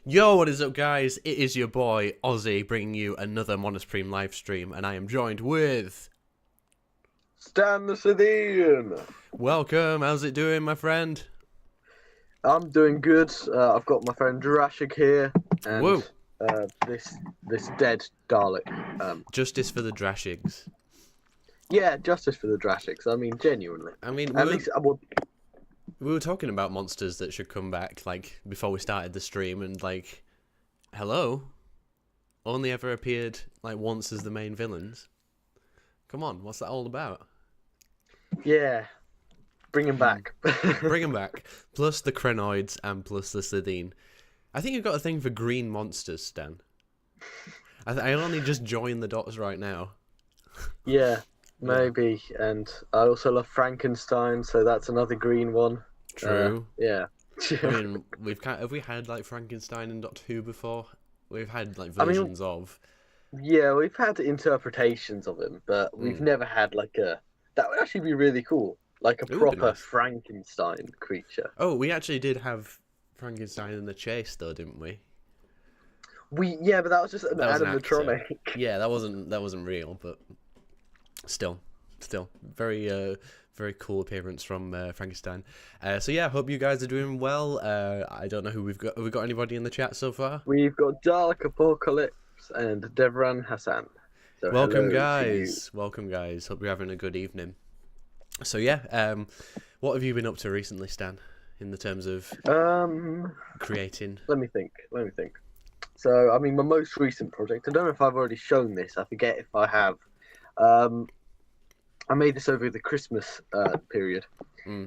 Yo, what is up, guys? It is your boy Ozzy bringing you another MonoSupreme live stream, and I am joined with Stan the Slitheen. Welcome. How's it doing, my friend? I'm doing good. I've got my friend Jurassic here, and Whoa. this dead Dalek. Justice for the Drashigs. Yeah, justice for the Jurassics. I mean, genuinely. I mean, At least, well, we were talking about monsters that should come back, like, before we started the stream, and, like, hello? Only ever appeared, like, once as the main villains. Come on, what's that all about? yeah, bring him back. Bring them back. Plus the Crenoids and plus the Slitheen. I think you've got a thing for green monsters, Stan. I only just joined the dots right now. Yeah, maybe. And I also love Frankenstein, so that's another green one. True. Yeah. I mean, have we had like Frankenstein and Doctor Who before? We've had like versions of. Yeah, we've had interpretations of him, but we've never had like a. That would actually be really cool, like a proper nice. Frankenstein creature. Oh, we actually did have Frankenstein in the Chase, though, didn't we? Yeah, but that was just an That was an animatronic. Yeah, that wasn't real, but still, very cool appearance from Frankenstein. So yeah, hope you guys are doing well. I don't know who we've got. Have we got anybody in the chat so far? We've got Dalek Apocalypse and Devran Hassan. So Welcome, hello to guys. Welcome, guys. Hope you're having a good evening. So yeah, what have you been up to recently, Stan? In the terms of creating. Let me think. So, I mean, my most recent project. I don't know if I've already shown this. I forget if I have. I made this over the Christmas period.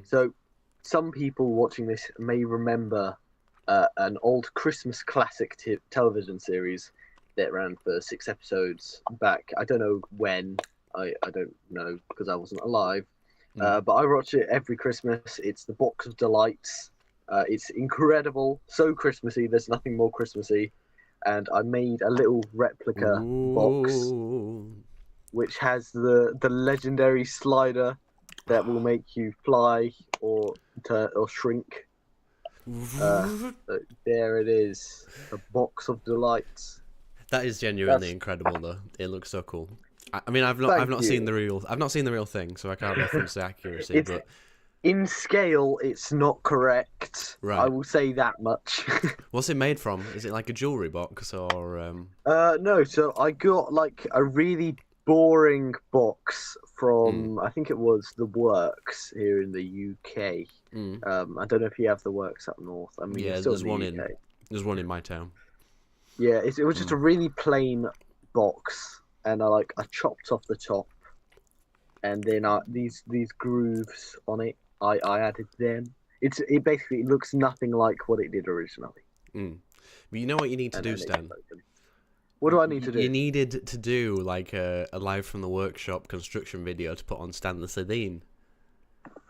So, some people watching this may remember an old Christmas classic television series that ran for 6 episodes back. I don't know when. I don't know because I wasn't alive. But I watch it every Christmas. It's the Box of Delights. It's incredible. So Christmassy. There's nothing more Christmassy. And I made a little replica box, which has the legendary slider that will make you fly or shrink. So there it is. The Box of Delights. That is genuinely incredible, though. It looks so cool. I mean, I've not seen the real thing, so I can't reference the accuracy. But in scale, it's not correct. Right. I will say that much. What's it made from? Is it like a jewelry box or? No. So I got like a really boring box from I think it was the Works here in the UK. I don't know if you have the Works up north. I mean, yeah, there's one in my town. Yeah, it was just a really plain box. And I chopped off the top, and then these grooves on it, I added them. It basically looks nothing like what it did originally. But you know what you need to do, Stan? What do I need to do? You needed to do like a live from the workshop construction video to put on Stan the Slitheen.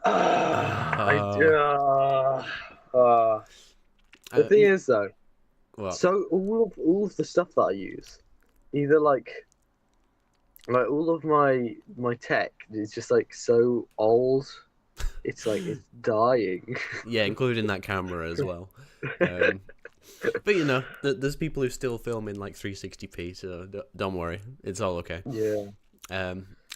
The thing is though, what? so all of the stuff that I use, either like all of my tech is just like so old, it's like it's dying. Yeah, including that camera as well. But you know, there's people who still film in like 360p, so don't worry, it's all okay. Yeah.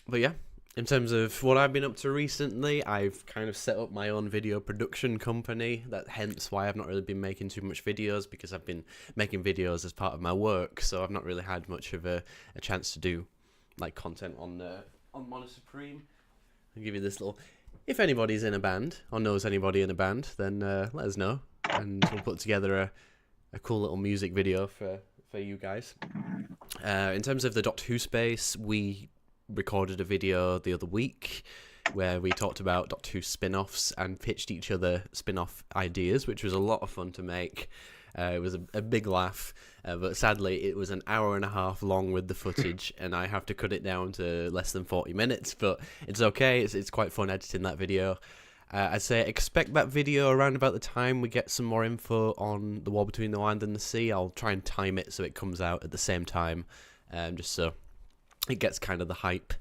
But yeah, in terms of what I've been up to recently, I've kind of set up my own video production company. Hence why I've not really been making too much videos, because I've been making videos as part of my work, so I've not really had much of a chance to do like content on MonoSupreme. I'll give you this little. If anybody's in a band or knows anybody in a band, then let us know, and we'll put together a cool little music video for you guys. In terms of the Doctor Who space, we recorded a video the other week where we talked about Doctor Who spin-offs and pitched each other spin-off ideas, which was a lot of fun to make. It was a big laugh, but sadly it was an hour and a half long with the footage, and I have to cut it down to less than 40 minutes, but it's okay. It's quite fun editing that video. I'd say expect that video around about the time we get some more info on the War Between the Land and the Sea. I'll try and time it so it comes out at the same time, just so it gets kind of the hype.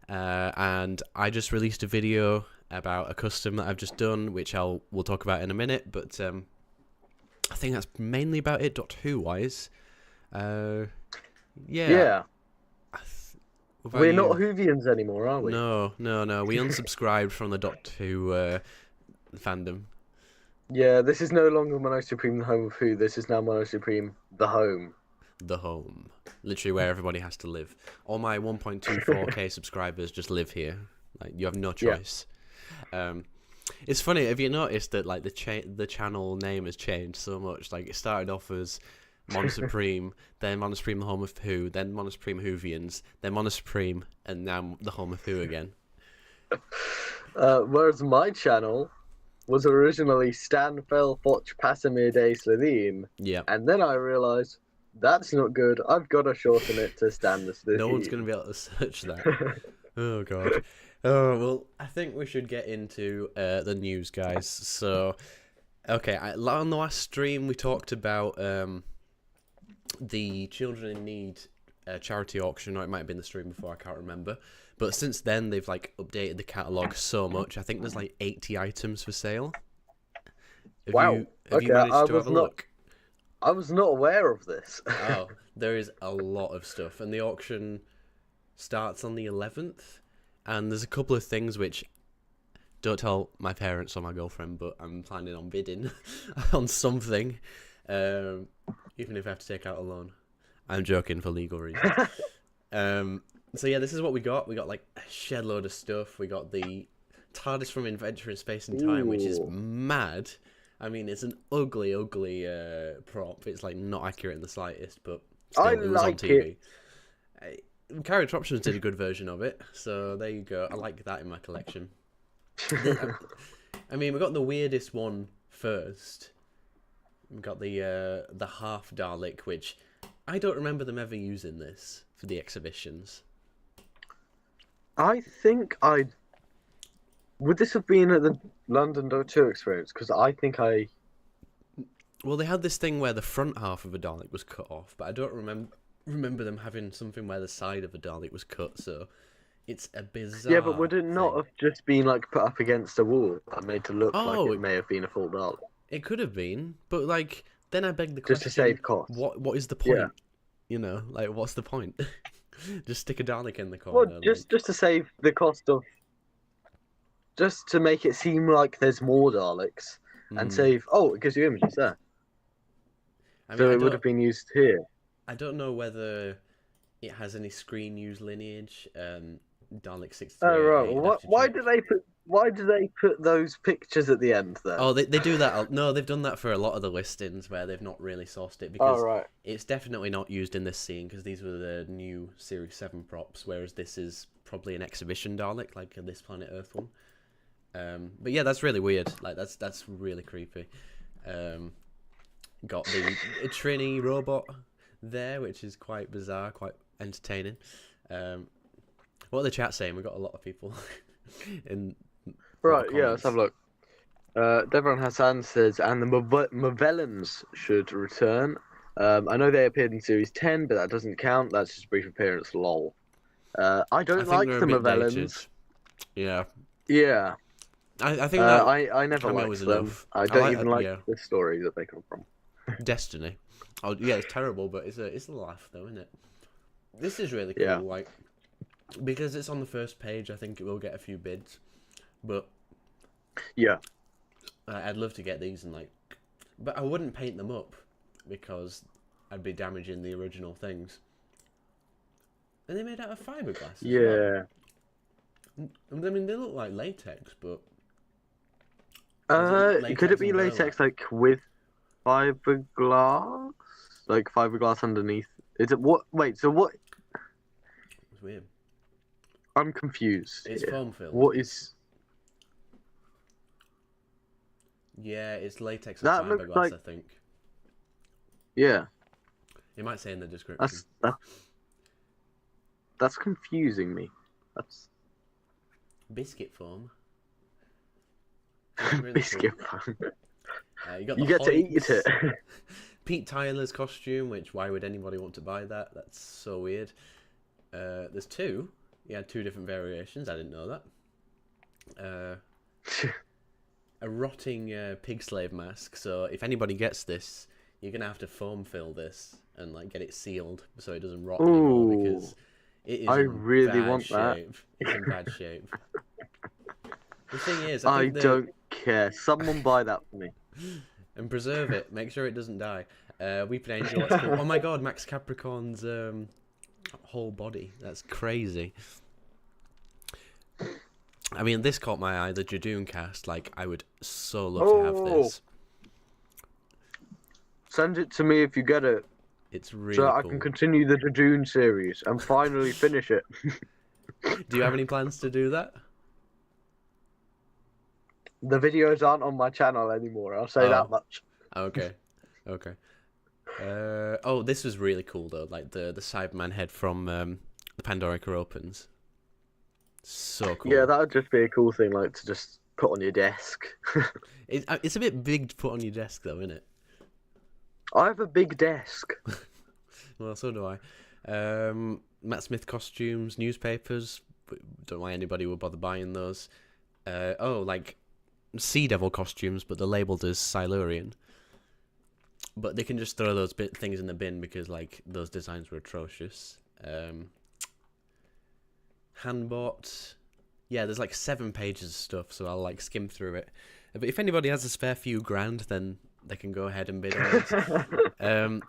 And I just released a video about a custom that I've just done, which we'll talk about in a minute, but I think that's mainly about it. Doctor Who wise, yeah. Yeah. What about We're you? not Whovians anymore, are we? No. We unsubscribed from the Doctor Who fandom. Yeah, this is no longer MonoSupreme, the home of Who. This is now MonoSupreme, the home. The home, literally where everybody has to live. All my 1.24k subscribers just live here. Like, you have no choice. Yeah. It's funny. Have you noticed that like the channel name has changed so much? Like, it started off as MonoSupreme, then MonoSupreme, the home of Who, then MonoSupreme Whovians, then MonoSupreme, and now the home of Who again. Whereas my channel was originally Stan Fell Foch Pasamir Day Slitheen. Yeah. And then I realised that's not good. I've got to shorten it to Stan the Slitheen. No one's going to be able to search that. Oh, God. Oh, well, I think we should get into the news, guys. So, okay, on the last stream, we talked about the Children in Need charity auction, or it might have been the stream before, I can't remember. But since then, they've like updated the catalogue so much. I think there's like 80 items for sale. Wow. Have you managed to have a look? I was not aware of this. Oh, there is a lot of stuff. And the auction starts on the 11th. And there's a couple of things which, don't tell my parents or my girlfriend, but I'm planning on bidding on something. Even if I have to take out a loan. I'm joking for legal reasons. So yeah, this is what we got. We got like a shed load of stuff. We got the TARDIS from Adventure in Space and Time, which is mad. I mean, it's an ugly prop. It's like not accurate in the slightest, but still, it was on TV. Carrie Troughton did a good version of it, so there you go. I like that in my collection. I mean, we got the weirdest one first. We got the half Dalek, which I don't remember them ever using this for the exhibitions. I think would this have been at the London Doctor Who experience? Because I think Well, they had this thing where the front half of a Dalek was cut off, but I don't remember them having something where the side of a Dalek was cut. So it's a bizarre. Yeah, but would it not have just been like put up against a wall and made to look like it may have been a full Dalek? It could have been, but like then I beg the question: just to save cost. What is the point? Yeah. You know, like what's the point? Just stick a Dalek in the corner. Well, just to save the cost of, just to make it seem like there's more Daleks, and save. Oh, it gives you images there. I mean, so it would have been used here. I don't know whether it has any screen use lineage. Dalek 63. Oh right. Why do they put those pictures at the end then? Oh, they do that. No, they've done that for a lot of the listings where they've not really sourced it because it's definitely not used in this scene because these were the new Series 7 props, whereas this is probably an exhibition Dalek, like this Planet Earth one. But yeah, that's really weird. Like that's really creepy. Got the Trini robot there, which is quite bizarre, quite entertaining. What are the chat saying? We've got a lot of people in. Right, yeah, let's have a look. Devon Hassan says, and the Movellans should return. I know they appeared in Series 10, but that doesn't count. That's just a brief appearance, lol. I don't like the Movellans. Yeah. Yeah. I think that I never liked them. Enough. I don't even like the story that they come from. Destiny. Oh yeah, it's terrible, but it's a laugh though, isn't it? This is really cool, like because it's on the first page. I think it will get a few bids, but yeah, I'd love to get these and but I wouldn't paint them up because I'd be damaging the original things. And they made out of fiberglass. Yeah. I mean, they look like latex, but could it be latex like with fiberglass? Like fiberglass underneath? Is it what? Wait, so what? It's weird. I'm confused. It's foam filled. What is? Yeah, it's latex and fiberglass, I think. Yeah. It might say in the description. That's confusing me. That's biscuit foam. Really biscuit foam. You get to eat it. Pete Tyler's costume, which why would anybody want to buy that? That's so weird. There's two. He had two different variations. I didn't know that. a rotting pig slave mask. So if anybody gets this, you're gonna have to foam fill this and like get it sealed so it doesn't rot anymore, because it is I in really bad want that. shape. It's in bad shape. The thing is, I don't care. Someone buy that for me. And preserve it. Make sure it doesn't die. Weeping Angel, that's cool. Oh my god, Max Capricorn's whole body. That's crazy. I mean, this caught my eye, the Jadoon cast. Like, I would so love to have this. Send it to me if you get it. It's really so cool. I can continue the Jadoon series and finally finish it. Do you have any plans to do that? The videos aren't on my channel anymore, I'll say that much. Okay. Oh, this was really cool though, like the Cyberman head from the Pandorica Opens. So cool. Yeah, that would just be a cool thing, like, to just put on your desk. It's a bit big to put on your desk though, isn't it? I have a big desk. Well, so do I. Matt Smith costumes, newspapers. Don't know why anybody would bother buying those. Like Sea Devil costumes, but they're labelled as Silurian. But they can just throw those things in the bin because, like, those designs were atrocious. Handbot. Yeah, there's like 7 pages of stuff, so I'll like skim through it. But if anybody has a spare few grand, then they can go ahead and bid on it.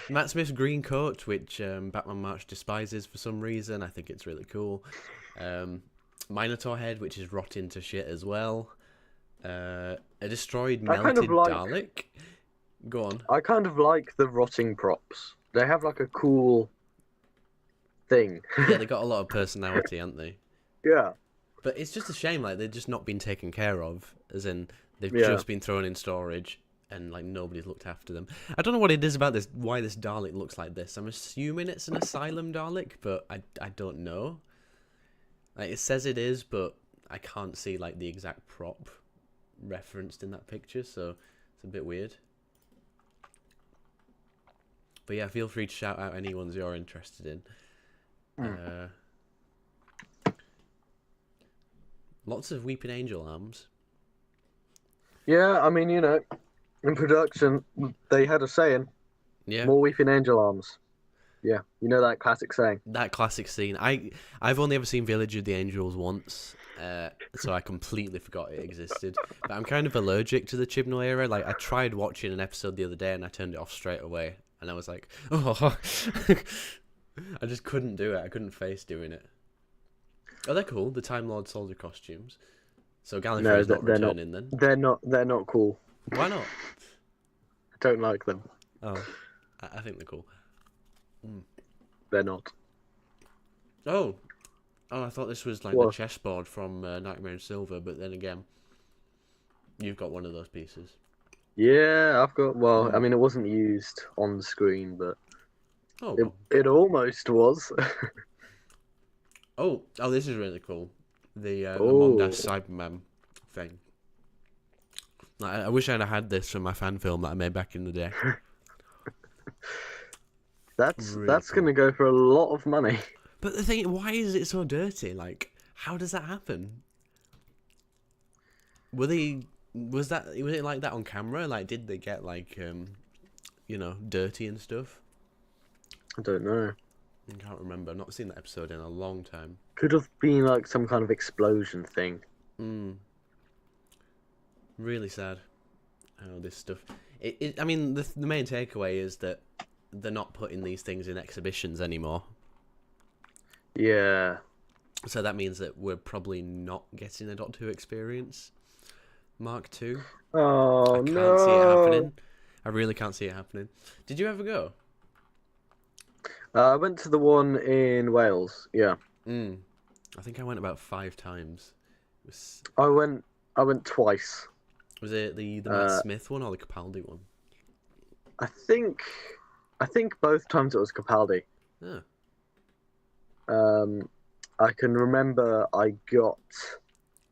Matt Smith's green coat, which Batman March despises for some reason. I think it's really cool. Minotaur head, which is rotting to shit as well. A destroyed melted Dalek. Go on. I kind of like the rotting props. They have like a cool thing. Yeah, they got a lot of personality, haven't they? Yeah. But it's just a shame, like, they've just not been taken care of, as in they've just been thrown in storage and like nobody's looked after them. I don't know what it is about this, why this Dalek looks like this. I'm assuming it's an asylum Dalek, but I don't know. Like, it says it is, but I can't see like the exact prop referenced in that picture, so it's a bit weird. But yeah, feel free to shout out any ones you're interested in. Lots of Weeping Angel arms. Yeah, I mean, you know, in production, they had a saying. Yeah. More Weeping Angel arms. Yeah, you know that classic saying. That classic scene. I've only ever seen Village of the Angels once, so I completely forgot it existed. But I'm kind of allergic to the Chibnall era. Like, I tried watching an episode the other day and I turned it off straight away. And I was like, oh, I just couldn't do it. I couldn't face doing it. Oh, they're cool. The Time Lord soldier costumes. So Gallifrey's not returning then. They're not cool. Why not? I don't like them. Oh, I think they're cool. They're not. Oh, I thought this was like the chessboard from Nightmare in Silver, but then again, you've got one of those pieces. Yeah, I've got. Well, I mean, it wasn't used on the screen, but oh, it almost was. Oh, this is really cool. The Among Us Cyberman thing. I wish I'd had this from my fan film that I made back in the day. That's going to go for a lot of money. But the thing, why is it so dirty? Like, how does that happen? Was it like that on camera? Like, did they get like, dirty and stuff? I don't know. I can't remember. I've not seen that episode in a long time. Could have been like some kind of explosion thing. Really sad. Oh, this stuff. I mean, the main takeaway is that they're not putting these things in exhibitions anymore. Yeah. So that means that we're probably not getting a Doctor Who experience. Mark II. Oh, I can't see it happening. I really can't see it happening. Did you ever go? I went to the one in Wales. Yeah. I think I went about 5 times. I went twice. Was it the Matt Smith one or the Capaldi one? I think both times it was Capaldi. Oh. I can remember I got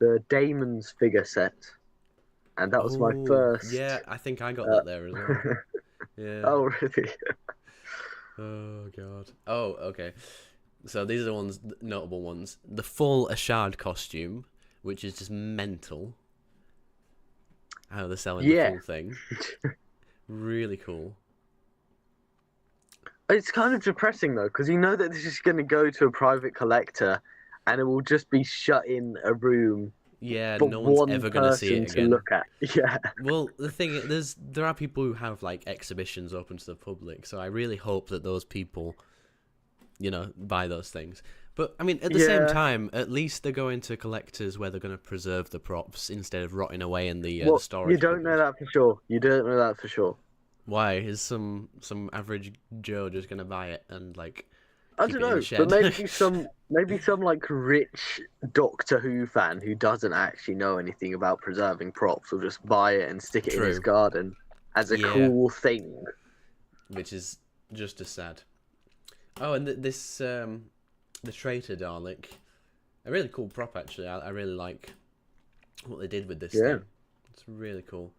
the Damon's figure set, and that was my first. Yeah, I think I got that there as well. Yeah. Oh, really? Oh, God. Oh, okay. So these are the notable ones. The full Ashard costume, which is just mental. how they're selling the full thing. Really cool. It's kind of depressing though, because you know that this is going to go to a private collector, and it will just be shut in a room. Yeah, for no one's one ever going to see it person again. to look at. Yeah. Well, the thing is, there are people who have like exhibitions open to the public, so I really hope that those people, you know, buy those things. But I mean, at the same time, at least they're going to collectors where they're going to preserve the props instead of rotting away in the storage. You don't know that for sure. You don't know that for sure. Why is some average Joe just going to buy it and like? I don't know, but maybe some like rich Doctor Who fan who doesn't actually know anything about preserving props will just buy it and stick it in his garden as a cool thing. Which is just as sad. Oh, and this the traitor Dalek, a really cool prop actually. I really like what they did with this thing. It's really cool.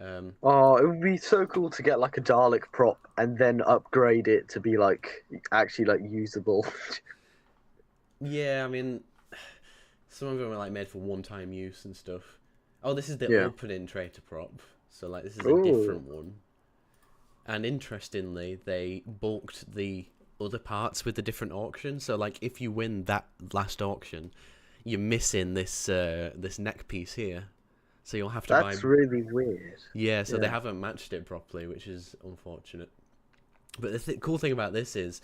It would be so cool to get like a Dalek prop and then upgrade it to be like actually like usable. Yeah, I mean, some of them are like made for one-time use and stuff. Oh, this is the opening traitor prop, so like this is a different one. And interestingly, they bulked the other parts with the different auction. So like, if you win that last auction, you're missing this this neck piece here. So you'll have to buy... That's really weird. Yeah, so they haven't matched it properly, which is unfortunate. But the cool thing about this is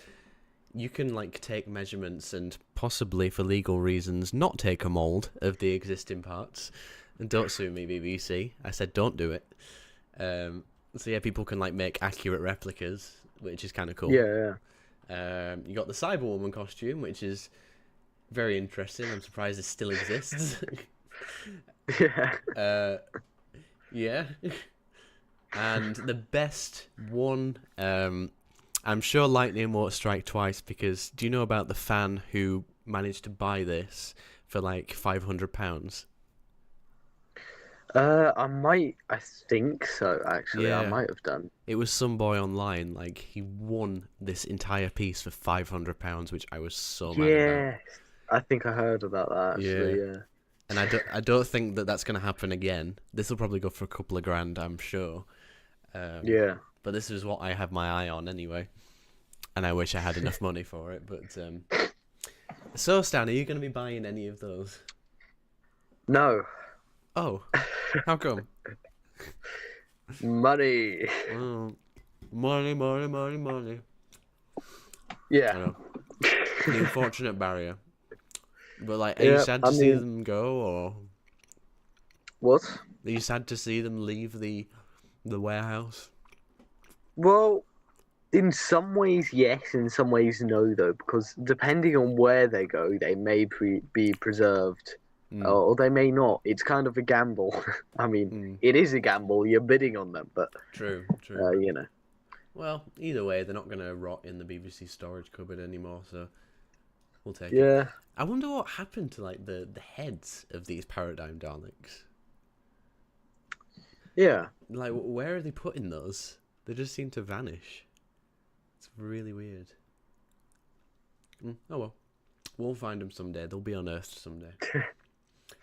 you can like take measurements and possibly for legal reasons not take a mold of the existing parts. And don't sue me, BBC. I said don't do it. So yeah, people can like make accurate replicas, which is kind of cool. Yeah. You got the Cyberwoman costume, which is very interesting. I'm surprised it still exists. Yeah. And the best one, I'm sure lightning won't strike twice, because do you know about the fan who managed to buy this for like £500? I think so, actually. Yeah. I might have done. It was some boy online, like, he won this entire piece for £500, which I was so mad about. Yeah, I think I heard about that, actually, yeah. And I don't think that that's going to happen again. This will probably go for a couple of grand, I'm sure. Yeah. But this is what I have my eye on anyway. And I wish I had enough money for it. But so, Stan, are you going to be buying any of those? No. Oh, how come? Money. Oh, money. Yeah. The unfortunate barrier. But like, are you sad to see them go, or what? Are you sad to see them leave the warehouse? Well, in some ways, yes. In some ways, no. Though, because depending on where they go, they may be preserved, or they may not. It's kind of a gamble. I mean, it is a gamble. You're bidding on them, but true. You know. Well, either way, they're not going to rot in the BBC storage cupboard anymore, so we'll take it. Yeah. I wonder what happened to like the heads of these paradigm Daleks. Yeah. Like, where are they putting those? They just seem to vanish. It's really weird. Oh well, we'll find them someday. They'll be unearthed someday.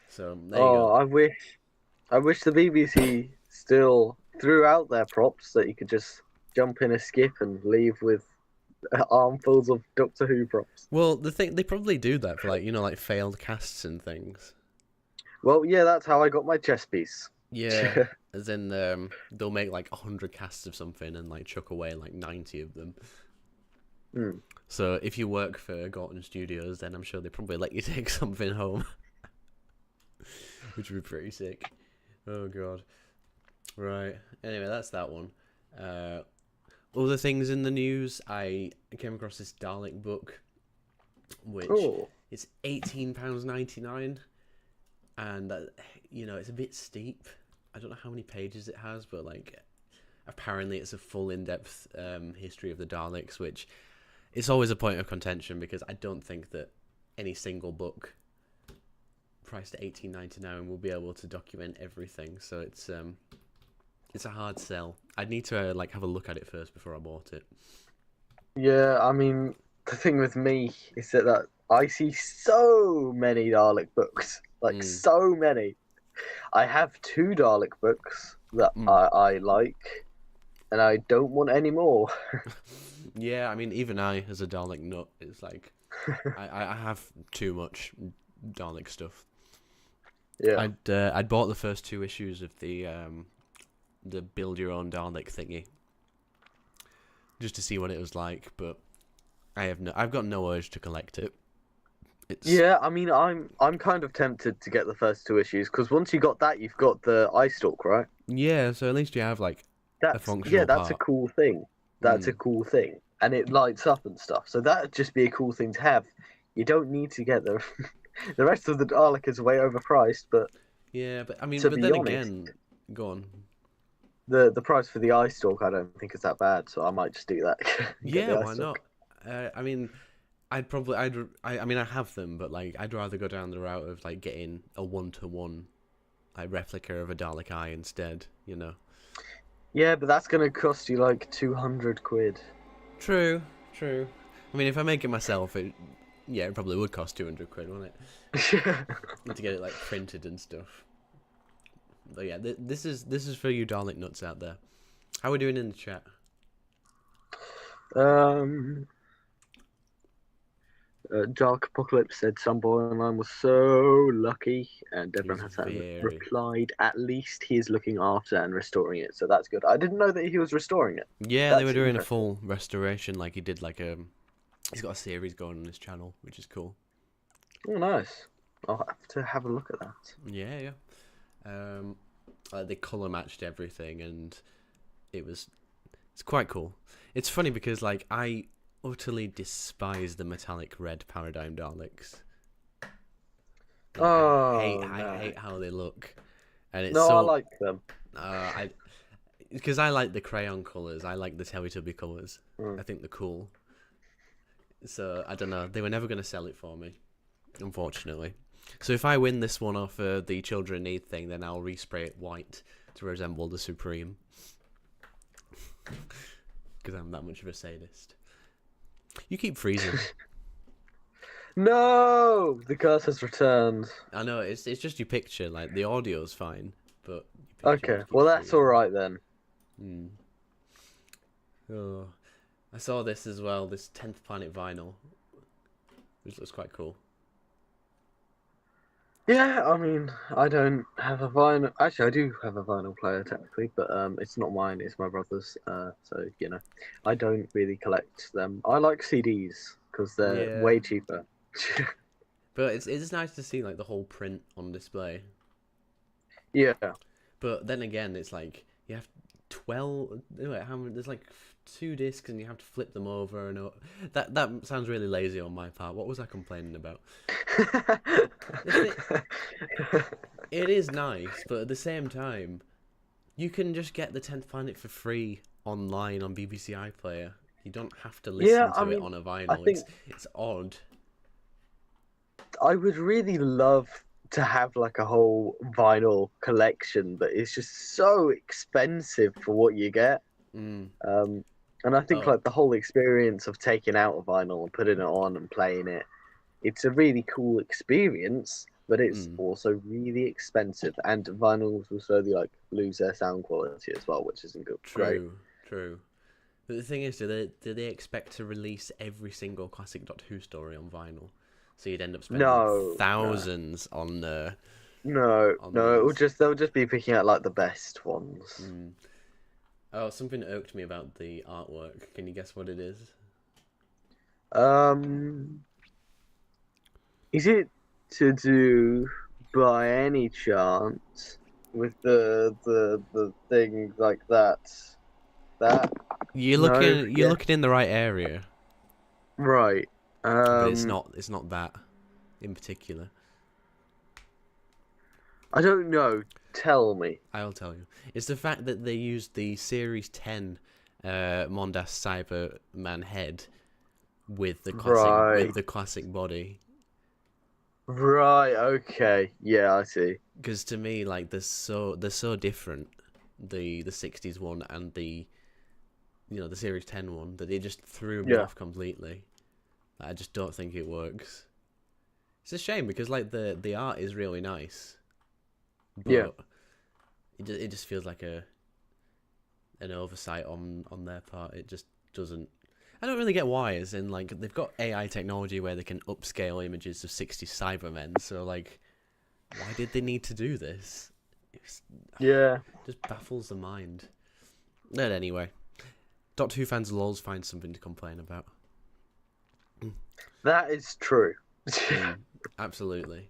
So there you go. I wish the BBC still threw out their props that you could just jump in a skip and leave with armfuls of Doctor Who props. Well, the thing, they probably do that for like, you know, like failed casts and things. Well, yeah, that's how I got my chess piece. Yeah, as in they'll make like 100 casts of something and like chuck away like 90 of them. So if you work for Gorton Studios, then I'm sure they probably let you take something home. Which would be pretty sick. Oh god. Right. Anyway, that's that one. Other things in the news, I came across this Dalek book, which is £18.99, and you know, it's a bit steep. I don't know how many pages it has, but like apparently it's a full in-depth history of the Daleks, which it's always a point of contention because I don't think that any single book priced at £18.99 will be able to document everything. So it's a hard sell. I'd need to like have a look at it first before I bought it. Yeah, I mean, the thing with me is that I see so many Dalek books, like so many, I have 2 Dalek books that I like, and I don't want any more. Yeah, I mean, even I, as a Dalek nut, it's like I have too much Dalek stuff. Yeah. I'd bought the first 2 issues of the build your own Dalek thingy, just to see what it was like, but I've got no urge to collect it. Yeah, I mean, I'm kind of tempted to get the first 2 issues, because once you got that, you've got the eye stalk, right? Yeah, so at least you have like a functional that's part. a cool thing. That's a cool thing, and it lights up and stuff. So that'd just be a cool thing to have. You don't need to get the the rest of the Dalek is way overpriced, but yeah, but I mean, to but be then honest, again, go on. The price for the eye stalk I don't think is that bad, so I might just do that. Yeah, why not? I mean, I mean, I have them, but like, I'd rather go down the route of like getting a 1-to-1 like replica of a Dalek eye instead, you know. Yeah, but that's gonna cost you like 200 quid. True. I mean, if I make it myself, it probably would cost 200 quid, wouldn't it? To get it like printed and stuff. But yeah, this is for you Dalek nuts out there. How are we doing in the chat? Dark Apocalypse said some boy online was so lucky, and everyone has replied, at least he is looking after and restoring it, so that's good. I didn't know that he was restoring it. Yeah, they were doing a full restoration, like he did like he's got a series going on his channel, which is cool. Oh, nice. I'll have to have a look at that. Yeah. Like they colour matched everything, and it's quite cool. It's funny because like I utterly despise the metallic red Paradigm Daleks. Like, I hate how they look, and it's I like them. Because I like the crayon colours. I like the Teletubby colours. I think they're cool. So I don't know. They were never going to sell it for me, unfortunately. So if I win this one off the Children Need thing, then I'll respray it white to resemble the Supreme. Because I'm that much of a sadist. You keep freezing. No! The curse has returned. I know, it's just your picture. Like, the audio's fine, but... Okay, well that's alright then. Oh, I saw this as well, this 10th Planet vinyl, which looks quite cool. Yeah, I mean, I don't have a vinyl. Actually, I do have a vinyl player technically, but it's not mine. It's my brother's. So you know, I don't really collect them. I like CDs because they're way cheaper. But it's nice to see like the whole print on display. Yeah. But then again, it's like you have 12. There's like 2 discs, and you have to flip them over, and that sounds really lazy on my part. What was I complaining about? It is nice, but at the same time, you can just get the 10th Planet for free online on BBC iPlayer. You don't have to listen to it on a vinyl. It's odd. I would really love to have like a whole vinyl collection, but it's just so expensive for what you get. And I think like the whole experience of taking out a vinyl and putting it on and playing it, it's a really cool experience, but it's also really expensive. And vinyls will slowly like lose their sound quality as well, which isn't good. True. But the thing is, do they expect to release every single classic Doctor Who story on vinyl? So you'd end up spending thousands on. They'll just be picking out like the best ones. Oh, something irked me about the artwork. Can you guess what it is? Is it to do by any chance with the thing like that? You're looking in the right area. Right. But it's not that in particular. I don't know. Tell me. I'll tell you. It's the fact that they used the Series 10 Mondas Cyberman head with the classic body. Right. Okay. Yeah, I see. Because to me, like they're so different, the 60s one and the Series 10 one, that it just threw me off completely. I just don't think it works. It's a shame because like the art is really nice. but Yeah. it just feels like an oversight on their part. It just doesn't. I don't really get why. As in, like, they've got AI technology where they can upscale images of 60 Cybermen. So, like, why did they need to do this? Yeah. Just baffles the mind. But anyway, Doctor Who fans will always find something to complain about. That is true. Absolutely.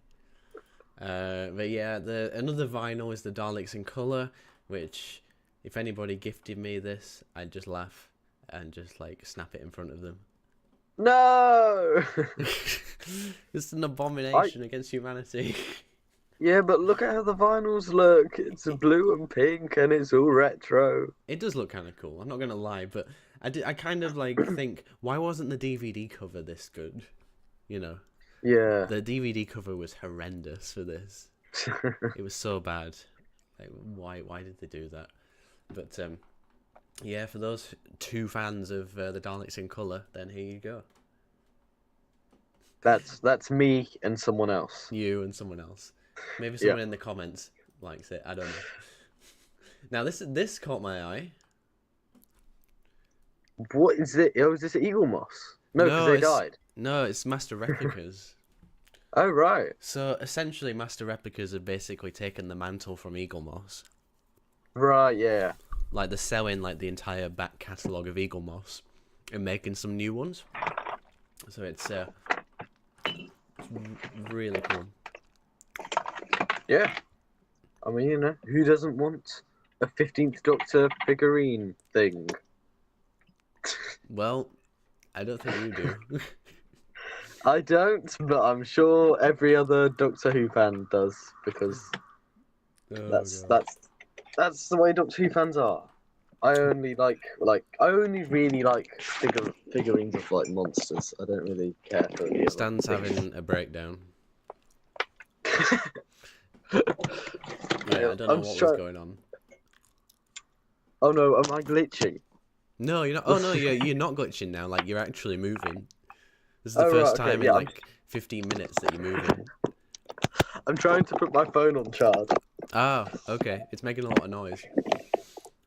But yeah, another vinyl is the Daleks in colour, which, if anybody gifted me this, I'd just laugh and just, like, snap it in front of them. No! It's an abomination against humanity. Yeah, but look at how the vinyls look. It's blue and pink, and it's all retro. It does look kind of cool, I'm not going to lie, but I kind of, like, think, why wasn't the DVD cover this good? You know? Yeah. The DVD cover was horrendous for this. It was so bad. Like, why did they do that? But yeah, for those 2 fans of the Daleks in colour, then here you go. That's me and someone else. You and someone else. Maybe someone in the comments likes it. I don't know. Now this caught my eye. What is it? Oh, is this Eagle Moss? No, because they died. No, it's Master Replicas. Oh, right. So essentially, Master Replicas have basically taken the mantle from Eagle Moss. Right, yeah. Like, they're selling, like, the entire back catalogue of Eagle Moss and making some new ones. So it's really cool. Yeah. I mean, you know, who doesn't want a 15th Doctor figurine thing? Well, I don't think you do. I don't, but I'm sure every other Doctor Who fan does, because that's the way Doctor Who fans are. I only really like figurines of, like, monsters. I don't really care for any Stan's having a breakdown. I don't know what was going on. Oh no, am I glitching? No, you're not. Oh no, you're not glitching now. Like, you're actually moving. This is the first time in like 15 minutes that you're moving. I'm trying to put my phone on charge. Ah, okay. It's making a lot of noise.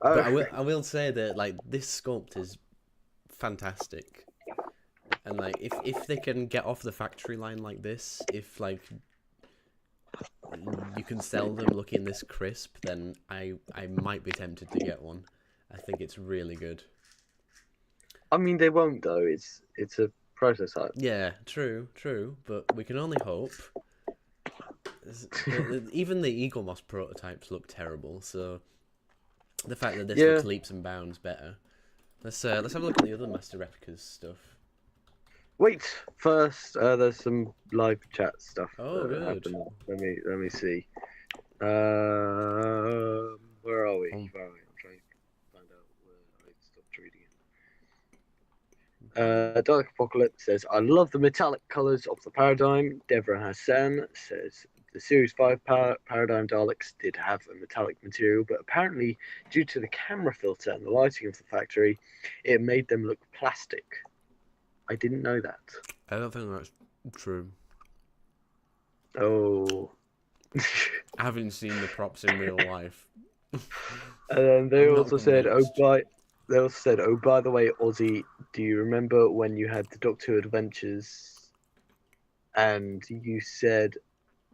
Oh. But I will say that, like, this sculpt is fantastic. And, like, if they can get off the factory line like this, if, like, you can sell them looking this crisp, then I might be tempted to get one. I think it's really good. I mean, they won't, though. It's a prototype. Yeah, true, but we can only hope. Even the Eagle Moss prototypes look terrible, so the fact that this looks leaps and bounds better. Let's have a look at the other Master Replicas stuff. Wait, first there's some live chat stuff. Oh, good. Let me see. Where are we? I'm trying to find out where I stopped reading it. Dalek Apocalypse says, I love the metallic colours of the Paradigm. Devra Hassan says, the Series 5 Paradigm Daleks did have a metallic material, but apparently, due to the camera filter and the lighting of the factory, it made them look plastic. I didn't know that. I don't think that's true. Oh. I haven't seen the props in real life. And then they also said, by the way, Ozzy, do you remember when you had the Doctor Who Adventures and you said,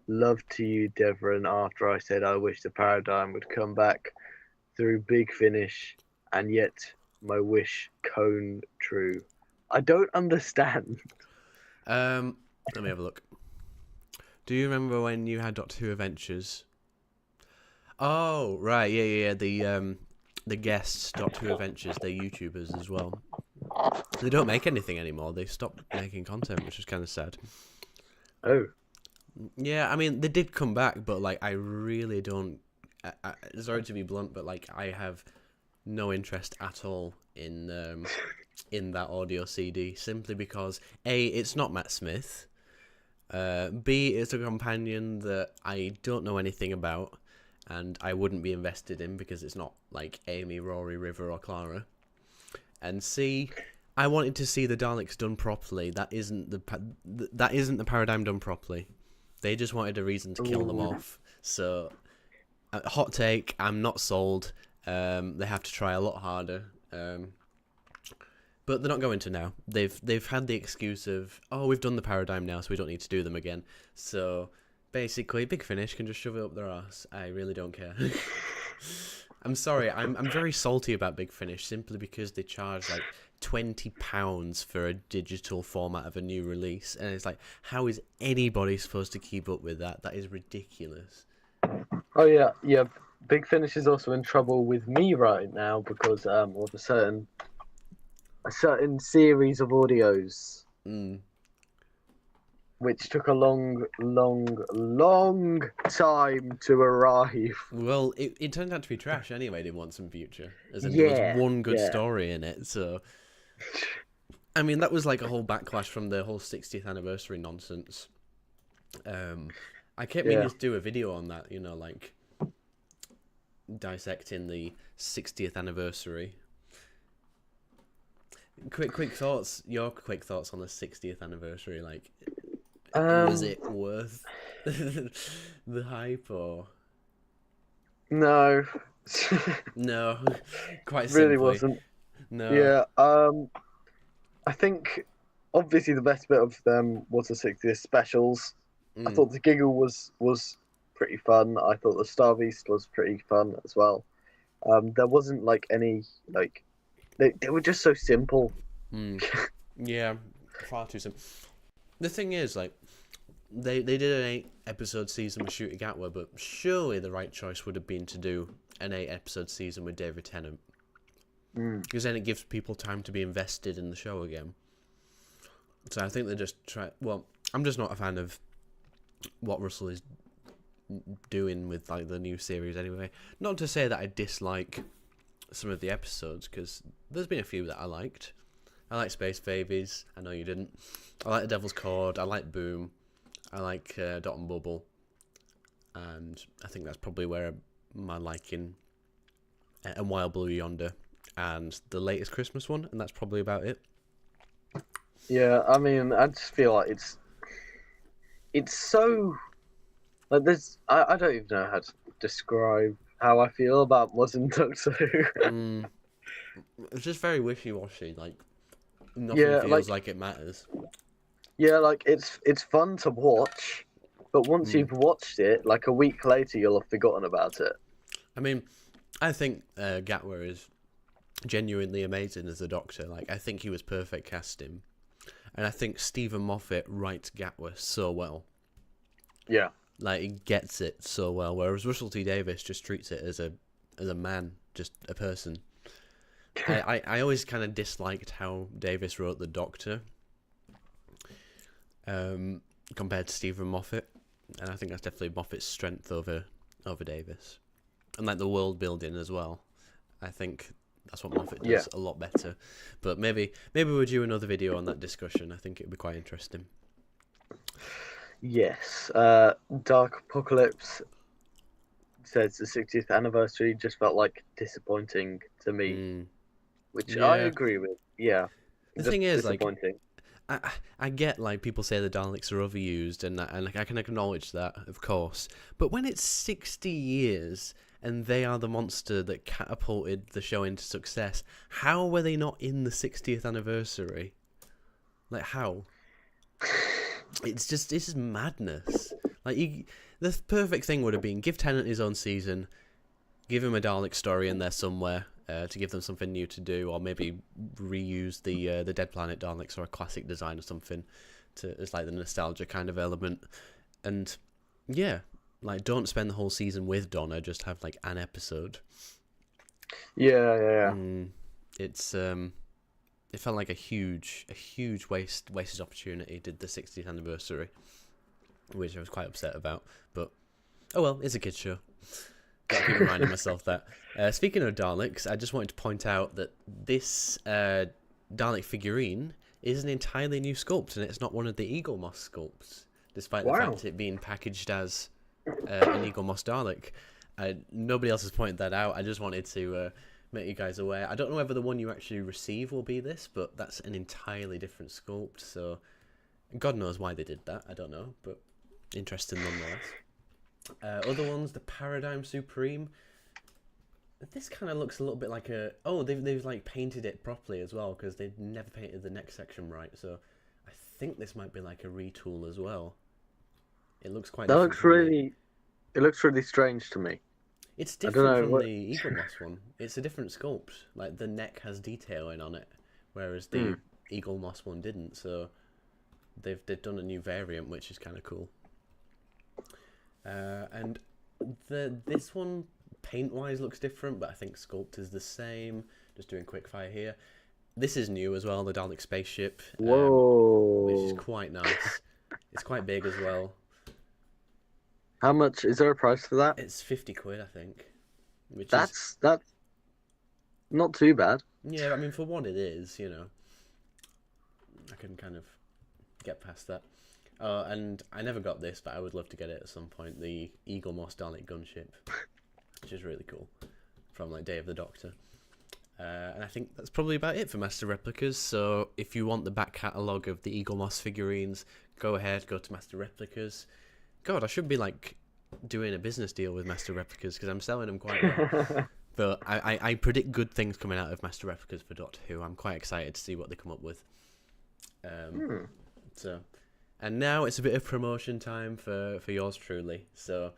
love to you, Devon, after I said I wish the Paradigm would come back through Big Finish, and yet my wish cone true. I don't understand. Let me have a look. Do you remember when you had Doctor Who Adventures? Oh, right, yeah. The guests, Doctor Who Adventures, they're YouTubers as well. They don't make anything anymore. They stopped making content, which is kind of sad. Oh. Yeah, I mean, they did come back, but, like, I really don't... sorry to be blunt, but, like, I have no interest at all in that audio CD, simply because, A, it's not Matt Smith, B, it's a companion that I don't know anything about, and I wouldn't be invested in because it's not like Amy, Rory, River, or Clara, and C, I wanted to see the Daleks done properly. That isn't the Paradigm done properly. They just wanted a reason to kill them off, so hot take, I'm not sold. They have to try a lot harder. But they're not going to now. They've had the excuse of, oh, we've done the paradigm now, so we don't need to do them again. So basically, Big Finish can just shove it up their arse. I really don't care. I'm sorry, I'm very salty about Big Finish simply because they charge like £20 for a digital format of a new release, and it's like, how is anybody supposed to keep up with that? That is ridiculous. Oh yeah. Big Finish is also in trouble with me right now because of a certain series of audios, which took a long time to arrive. Well, it turned out to be trash anyway. They want some future, as in there was one good story in it. So, I mean, that was like a whole backlash from the whole 60th anniversary nonsense. I kept meaning to do a video on that, like dissecting the 60th anniversary. Quick thoughts. Your quick thoughts on the 60th anniversary. Like, was it worth the hype or? No. No, quite simply. Really wasn't. No. Yeah. I think obviously the best bit of them was the 60th specials. I thought the giggle was pretty fun. I thought the Star Beast was pretty fun as well. There wasn't like any like. They were just so simple. Yeah, far too simple. The thing is, like, they did an 8-episode season with Ncuti Gatwa, but surely the right choice would have been to do an 8-episode season with David Tennant. Because then it gives people time to be invested in the show again. So I think they just try... Well, I'm just not a fan of what Russell is doing with like the new series anyway. Not to say that I dislike some of the episodes, because there's been a few that I liked. I like Space Babies. I know you didn't. I like The Devil's Cord. I like Boom. I like Dot and Bubble. And I think that's probably where my liking and Wild Blue Yonder and the latest Christmas one, and that's probably about it. Yeah, I mean, I just feel like it's so like there's I don't even know how to describe how I feel about modern Doctor Who. It's just very wishy-washy. Like nothing feels like it matters. Yeah, like it's fun to watch, but once you've watched it, like a week later, you'll have forgotten about it. I mean, I think Gatwa is genuinely amazing as a Doctor. Like, I think he was perfect casting, and I think Stephen Moffat writes Gatwa so well. Yeah, like he gets it so well. Whereas Russell T Davies just treats it as a man, just a person. I always kind of disliked how Davies wrote the Doctor, compared to Stephen Moffat, and I think that's definitely Moffat's strength over Davies, and like the world building as well. I think that's what Moffat does a lot better. But maybe we'll do another video on that discussion. I think it would be quite interesting. Yes, Dark Apocalypse says the 60th anniversary just felt like disappointing to me, which I agree with. Yeah, the thing is, disappointing. I get like people say the Daleks are overused, and I can acknowledge that, of course. But when it's 60 years and they are the monster that catapulted the show into success, how were they not in the 60th anniversary? Like, how? It's just madness. Like, the perfect thing would have been give Tennant his own season, give him a Dalek story in there somewhere to give them something new to do, or maybe reuse the Dead Planet Daleks or a classic design or something as like the nostalgia kind of element. And yeah, like don't spend the whole season with Donna, just have like an episode. Yeah. It's it felt like a huge wasted opportunity. Did the 60th anniversary, which I was quite upset about. But oh well, it's a kids show. Gotta keep reminding myself that. Speaking of Daleks, I just wanted to point out that this Dalek figurine is an entirely new sculpt, and it's not one of the Eagle Moss sculpts, despite the fact it being packaged as an Eagle Moss Dalek. Nobody else has pointed that out. I just wanted to make you guys aware. I don't know whether the one you actually receive will be this, but that's an entirely different sculpt, so God knows why they did that. I don't know, but interesting nonetheless. Other ones, the Paradigm Supreme. This kind of looks a little bit like a... Oh, they've like painted it properly as well, because they've never painted the neck section right. So I think this might be like a retool as well. It looks quite... That looks really... It looks really strange to me. It's different from the Eagle Moss one. It's a different sculpt. Like, the neck has detailing on it, whereas the Eagle Moss one didn't. So they've done a new variant, which is kind of cool. And this one, paint-wise, looks different, but I think sculpt is the same. Just doing quick fire here. This is new as well, the Dalek spaceship. Whoa! Which is quite nice. It's quite big as well. How much is there a price for that? It's £50, I think. That's not too bad. Yeah, I mean, for what it is, you know, I can kind of get past that. And I never got this, but I would love to get it at some point. The Eagle Moss Dalek gunship, which is really cool, from like Day of the Doctor. And I think that's probably about it for Master Replicas. So if you want the back catalogue of the Eagle Moss figurines, go ahead, go to Master Replicas. God, I should be like doing a business deal with Master Replicas because I'm selling them quite well. But I predict good things coming out of Master Replicas for Doctor Who. I'm quite excited to see what they come up with. So, and now it's a bit of promotion time for yours truly. So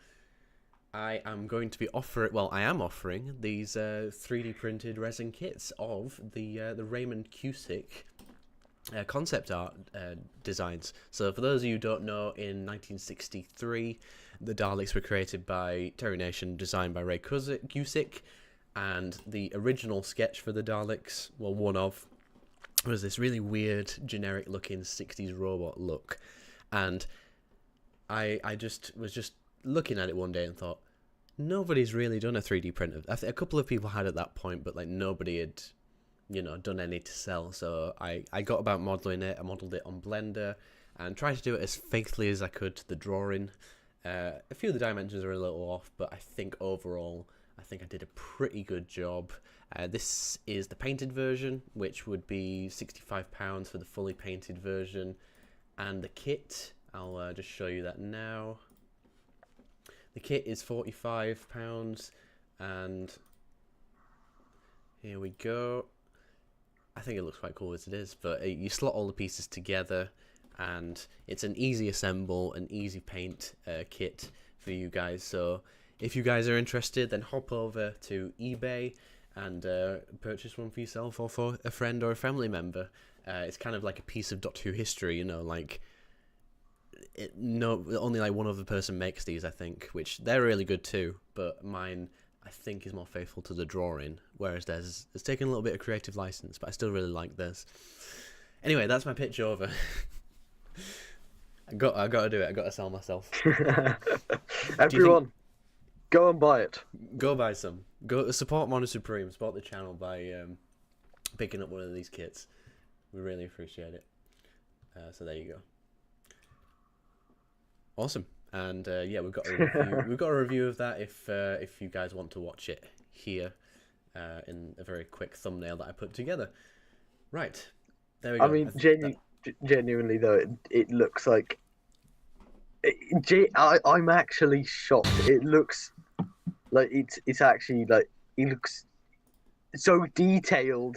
I am going to be offering these 3D printed resin kits of the Raymond Cusick concept art designs. So for those of you who don't know, in 1963 the Daleks were created by Terry Nation, designed by Ray Cusick, and the original sketch for the Daleks, well, one of, was this really weird generic looking 60s robot look. And I was just looking at it one day and thought, nobody's really done a 3D print of... A couple of people had at that point, but like nobody had, you know, done any to sell. So I got about modelling it. I modelled it on Blender and tried to do it as faithfully as I could to the drawing. A few of the dimensions are a little off, but I think overall, I think I did a pretty good job. This is the painted version, which would be £65 for the fully painted version. And the kit, I'll just show you that now. The kit is £45, and here we go. I think it looks quite cool as it is, but you slot all the pieces together, and it's an easy assemble, an easy paint kit for you guys. So if you guys are interested, then hop over to eBay and purchase one for yourself or for a friend or a family member. It's kind of like a piece of Doctor Who history, you know, like... only like one other person makes these, I think, which they're really good too, but mine I think is more faithful to the drawing, whereas theirs has taken a little bit of creative license, but I still really like theirs. Anyway, that's my pitch over. I got to do it. I got to sell myself. Everyone, go and buy it. Go buy some. Go support MonoSupreme. Support the channel by picking up one of these kits. We really appreciate it. So there you go. Awesome. And yeah, we've got a review. We've got a review of that if you guys want to watch it here in a very quick thumbnail that I put together. Right. There we go. I mean, genuinely though, it looks like... I'm actually shocked. It looks like it's actually like... It looks so detailed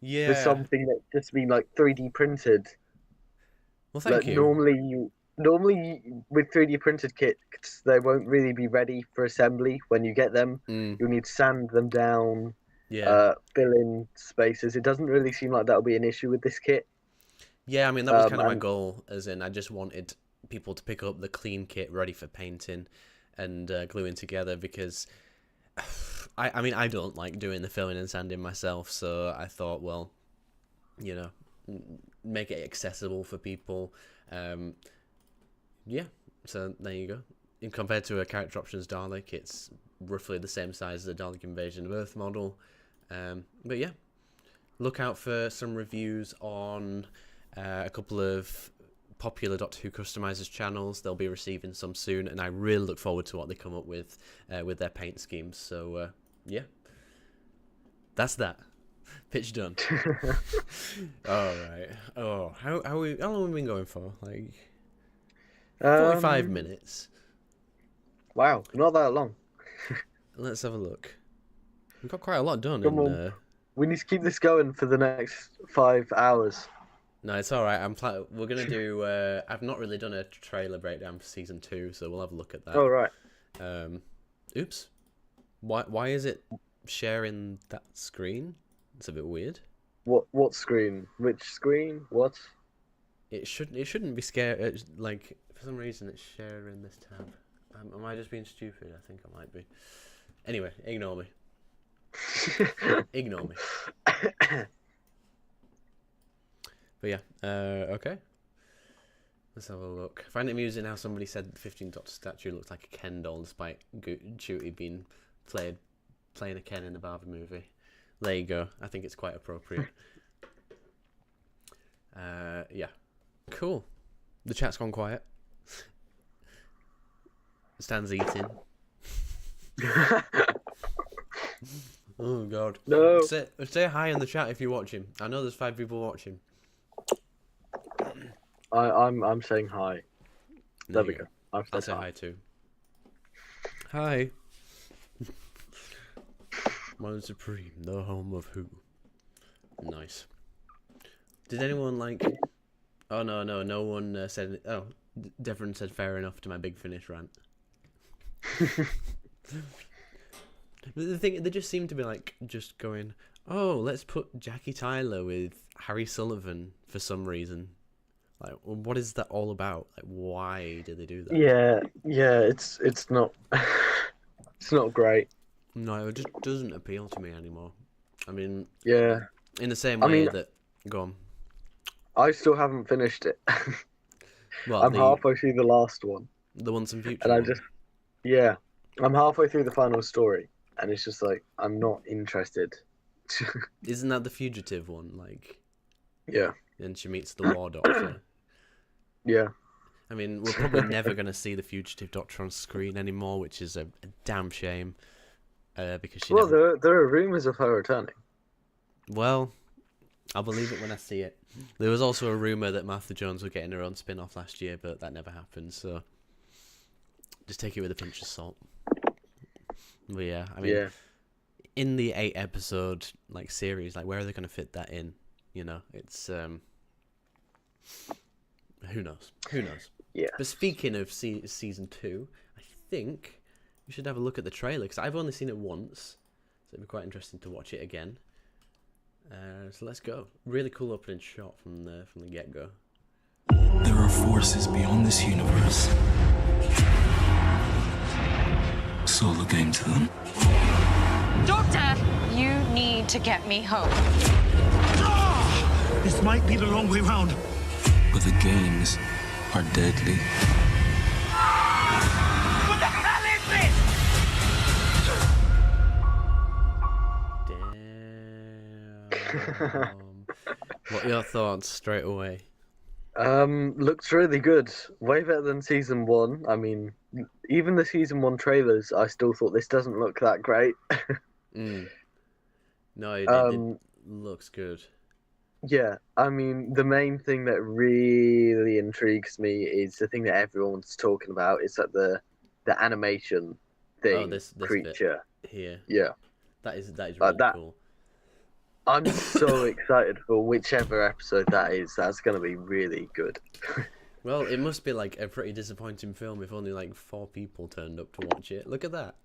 for something that's just been like 3D printed. Well, thank you. Normally, with 3D printed kits, they won't really be ready for assembly when you get them. You'll need to sand them down, fill in spaces. It doesn't really seem like that'll be an issue with this kit. Yeah, I mean, that was kind of my goal, as in I just wanted people to pick up the clean kit ready for painting and gluing together, because I mean, I don't like doing the filling and sanding myself, so I thought, well, you know, make it accessible for people. Yeah, so there you go. In compared to a Character Options Dalek, it's roughly the same size as the Dalek Invasion of Earth model. But yeah, look out for some reviews on a couple of popular Doctor Who customizers channels. They'll be receiving some soon, and I really look forward to what they come up with their paint schemes. So yeah, that's that. Pitch done. All right. Oh, how long have we been going for? Like 45 minutes. Wow, not that long. Let's have a look. We've got quite a lot done. Come on. We need to keep this going for the next 5 hours. No, it's all right. We're gonna do. I've not really done a trailer breakdown for season 2, so we'll have a look at that. Oh right. Oops. Why is it sharing that screen? It's a bit weird. What screen? Which screen? What? It shouldn't be scared. Like for some reason it's sharing this tab. Am I just being stupid? I think I might be. Anyway, ignore me. Ignore me. But yeah, okay. Let's have a look. I find it amusing how somebody said the 15th Doctor statue looks like a Ken doll, despite Ncuti being playing a Ken in the Barbie movie. There you go. I think it's quite appropriate. Yeah. Cool. The chat's gone quiet. Stan's eating. Oh god. No. Say hi in the chat if you're watching. I know there's 5 people watching. I'm saying hi. There we go. I'll say hi too. Hi. MonoSupreme, the home of who? Nice. Did anyone like? Oh no one said. Oh, Devon said fair enough to my big finish rant. The thing, they just seem to be like just going, oh, let's put Jackie Tyler with Harry Sullivan for some reason. Like, what is that all about? Like, why did they do that? Yeah, it's not, it's not great. No, it just doesn't appeal to me anymore. I mean, yeah, in the same way that. Go on. I still haven't finished it. Well, I'm halfway through the last one. The Once and Future. And I'm halfway through the final story, and it's just like I'm not interested. Isn't that the fugitive one? Like, yeah. And she meets the War Doctor. Yeah. I mean, we're probably never going to see the fugitive Doctor on screen anymore, which is a damn shame. Because she. Well, there are rumors of her returning. Well, I'll believe it when I see it. There was also a rumor that Martha Jones was getting her own spin-off last year, but that never happened. So just take it with a pinch of salt. But yeah, I mean, in the 8-episode like series, like where are they going to fit that in? You know, it's who knows? Who knows? Yeah. But speaking of season 2, I think we should have a look at the trailer because I've only seen it once, so it'd be quite interesting to watch it again. So let's go. Really cool opening shot from the get-go. There are forces beyond this universe. So look into them. Doctor! You need to get me home. This might be the long way round. But the games are deadly. What the hell is Damn. What are your thoughts straight away? Looks really good. Way better than season 1. I mean, even the season 1 trailers, I still thought this doesn't look that great. No, it looks good. Yeah, I mean, the main thing that really intrigues me is the thing that everyone's talking about. It's like the animation thing, this creature. Bit here. Yeah. That is really cool. I'm so excited for whichever episode that is. That's going to be really good. Well, it must be like a pretty disappointing film if only like 4 people turned up to watch it. Look at that.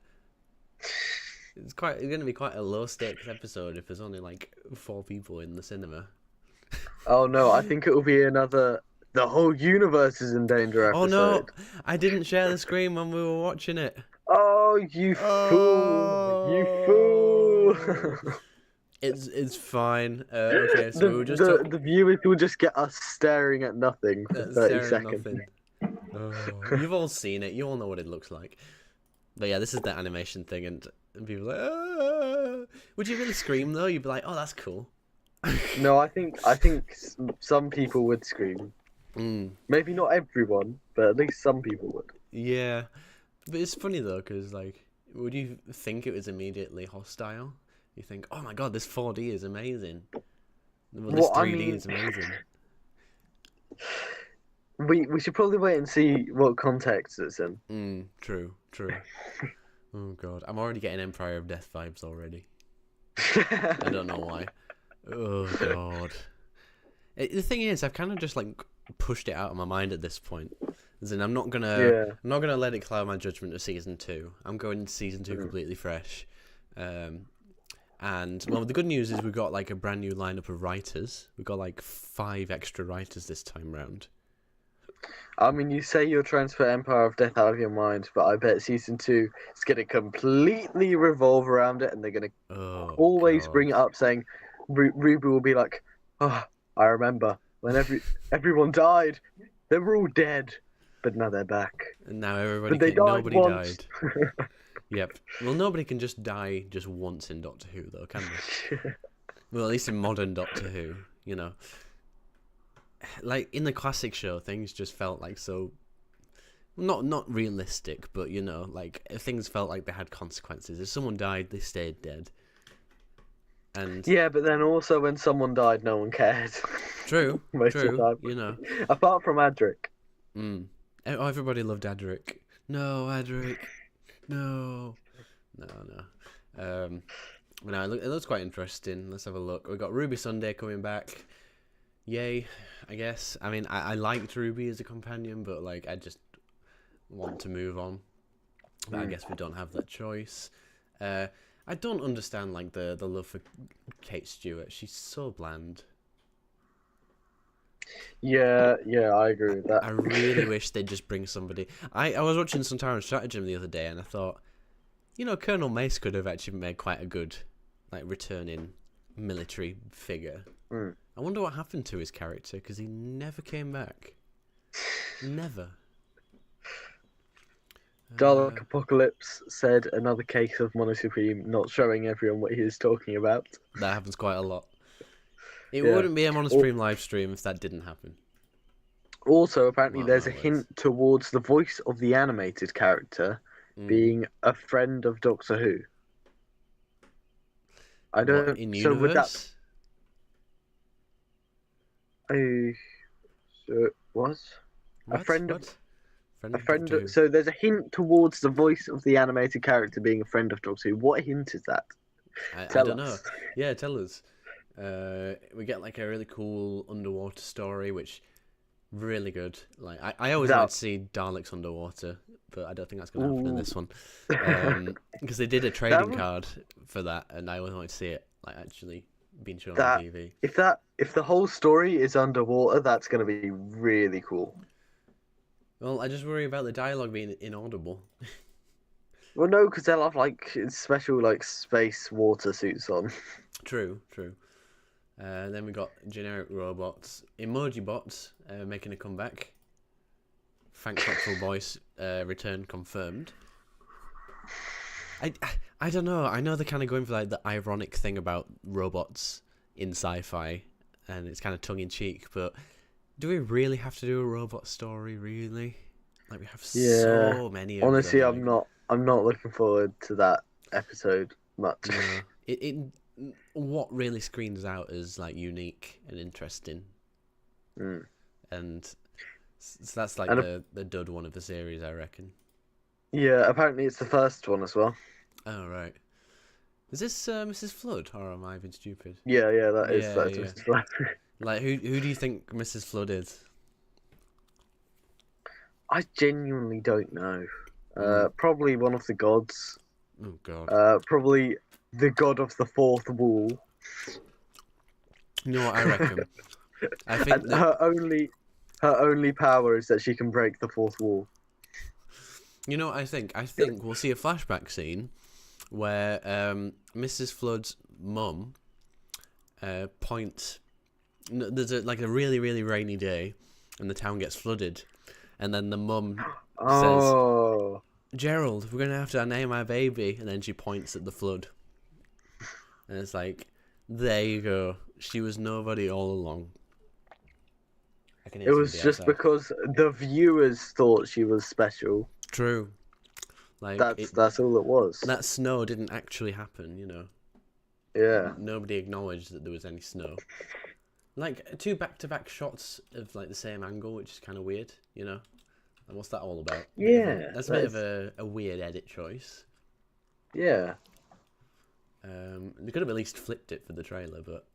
It's going to be quite a low stakes episode if there's only like 4 people in the cinema. Oh no, I think it will be another. The whole universe is in danger episode. Oh no, I didn't share the screen when we were watching it. Oh, you fool! You fool! It's fine. Okay, so we'll just the viewers will just get us staring at nothing for 30 seconds. You've all seen it. You all know what it looks like. But yeah, this is the animation thing, and people are like, ah! Would you really scream though? You'd be like, oh, that's cool. No, I think some people would scream. Maybe not everyone, but at least some people would. Yeah, but it's funny though, because like, would you think it was immediately hostile? You think, oh my god, this 4D is amazing. Well, this 3D is amazing. We should probably wait and see what context it's in. True. Oh god, I'm already getting Empire of Death vibes already. I don't know why. Oh god. The thing is, I've kind of just like pushed it out of my mind at this point. As in, I'm not gonna let it cloud my judgment of season 2. I'm going into season 2 completely fresh. And well, the good news is we've got like a brand new lineup of writers. We've got like 5 extra writers this time round. I mean, you say you're trying to put Empire of Death out of your mind, but I bet season 2 is going to completely revolve around it, and they're going to always bring it up, saying Ruby will be like, "Oh, I remember when everyone died. They were all dead, but now they're back. And now nobody died." Yep. Well, nobody can just die just once in Doctor Who, though, can they? Well, at least in modern Doctor Who, you know. Like in the classic show, things just felt like so not realistic, but you know, like things felt like they had consequences. If someone died, they stayed dead. And yeah, but then also when someone died, no one cared. True, Most of the time. You know, apart from Adric. Oh, everybody loved Adric. No, Adric. No. No, it looks quite interesting. Let's have a look. We've got Ruby Sunday coming back. Yay, I guess. I mean, I liked Ruby as a companion, but like I just want to move on. But I guess we don't have that choice. I don't understand like the love for Kate Stewart. She's so bland. Yeah, I agree with that. I really wish they'd just bring somebody. I was watching Sontaran Stratagem the other day, and I thought, you know, Colonel Mace could have actually made quite a good like returning military figure. I wonder what happened to his character, because he never came back. Never. Dalek Apocalypse said another case of MonoSupreme not showing everyone what he is talking about. That happens quite a lot. It wouldn't be a MonoSupreme live stream if that didn't happen. Also, apparently there's a hint towards the voice of the animated character being a friend of Doctor Who. I don't... What, in so universe? would that... So there's a hint towards the voice of the animated character being a friend of Doctor Who. What hint is that? I don't know. Yeah, tell us. We get like a really cool underwater story, which really good. Like I always wanted to see Daleks underwater, but I don't think that's going to happen in this one. Because they did a trading card for that, and I always wanted to see it like actually being shown on TV. If the whole story is underwater, that's going to be really cool. Well, I just worry about the dialogue being inaudible. Well, no, because they'll have like special like space water suits on. True. Then we got generic robots, emoji bots making a comeback. Frank Coxwell voice return confirmed. I don't know. I know they're kind of going for like the ironic thing about robots in sci-fi, and it's kind of tongue in cheek. But do we really have to do a robot story? Really? Like we have so many. Honestly, of them, I'm not looking forward to that episode much. No. What really screens out as like unique and interesting, and so that's like the dud one of the series, I reckon. Yeah, apparently it's the first one as well. Oh right, is this Mrs. Flood, or am I being stupid? Yeah, that is Mrs. Flood. Like who do you think Mrs. Flood is? I genuinely don't know. Probably one of the gods. Oh god. Probably the god of the fourth wall. You know what I reckon? I think her only power is that she can break the fourth wall. You know what I think? I think we'll see a flashback scene where Mrs. Flood's mum points. There's a really, really rainy day, and the town gets flooded, and then the mum says, "Gerald, we're gonna have to name our baby," and then she points at the flood, and it's like, there you go. She was nobody all along. It was just outside. Because the viewers thought she was special. True. Like that's all it was. That snow didn't actually happen, you know. Yeah. Nobody acknowledged that there was any snow. Like, two back-to-back shots of, like, the same angle, which is kind of weird, you know? And what's that all about? Yeah. That's a bit of a weird edit choice. Yeah. They could have at least flipped it for the trailer, but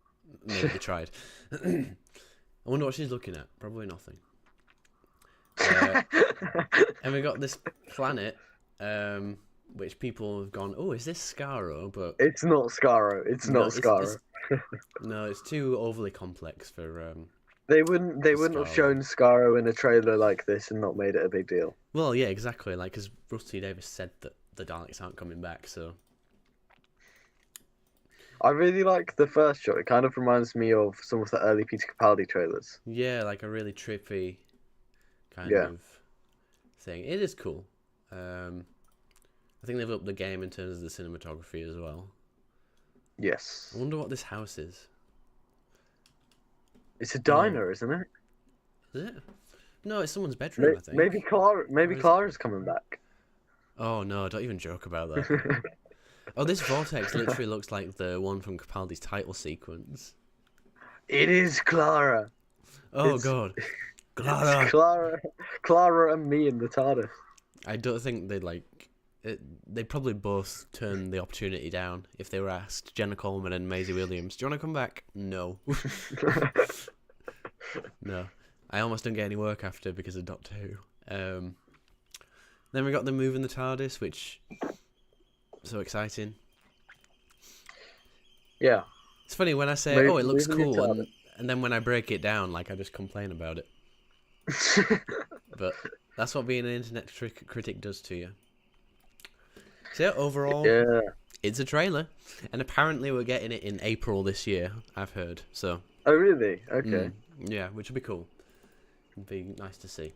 maybe they tried. I wonder what she's looking at. Probably nothing. And we got this planet, which people have gone, oh, is this Skaro? But it's not Skaro. It's not Skaro. No, it's too overly complex for. They wouldn't have shown Skaro in a trailer like this and not made it a big deal. Well, yeah, exactly. Like, because Rusty Davis said that the Daleks aren't coming back, so. I really like the first shot. It kind of reminds me of some of the early Peter Capaldi trailers. Yeah, like a really trippy kind of thing. It is cool. I think they've upped the game in terms of the cinematography as well. Yes. I wonder what this house is. It's a diner, isn't it? Is it? No, it's someone's bedroom, I think. Maybe Clara's coming back. Oh no, don't even joke about that. Oh, this vortex literally looks like the one from Capaldi's title sequence. It is Clara. Oh god. Clara. It's Clara and me in the TARDIS. I don't think they'd like it. They'd probably both turn the opportunity down if they were asked. Jenna Coleman and Maisie Williams, do you want to come back? No. No. I almost didn't get any work after because of Doctor Who. Then we got them moving the TARDIS, which so exciting. Yeah. It's funny when I say, oh, it looks cool, and then when I break it down, like, I just complain about it. But that's what being an internet critic does to you. So yeah, overall, it's a trailer, and apparently we're getting it in April this year, I've heard. So. Oh really? Okay. Yeah, which would be cool. It'd be nice to see.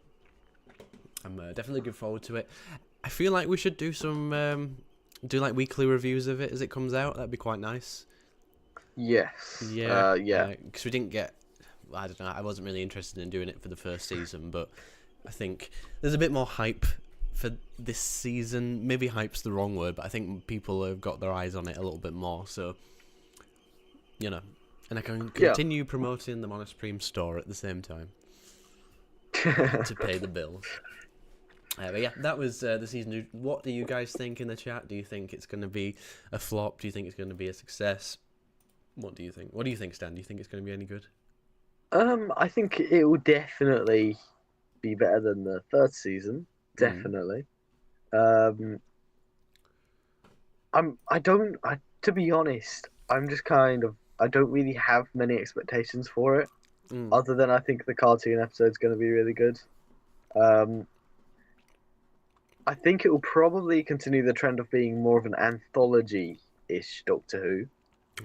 I'm definitely looking forward to it. I feel like we should do some, like weekly reviews of it as it comes out. That'd be quite nice. Yes. Yeah. Yeah. Because we didn't get. I don't know. I wasn't really interested in doing it for the first season, but I think there's a bit more hype for this season. Maybe hype's the wrong word, but I think people have got their eyes on it a little bit more. So, you know, and I can continue promoting the MonoSupreme store at the same time to pay the bills. But yeah, that was the season. What do you guys think in the chat? Do you think it's going to be a flop? Do you think it's going to be a success? What do you think? What do you think, Stan? Do you think it's going to be any good? I think it will definitely be better than the first season. Definitely. To be honest, I'm just kind of, I don't really have many expectations for it, other than I think the cartoon episode's going to be really good. I think it will probably continue the trend of being more of an anthology-ish Doctor Who.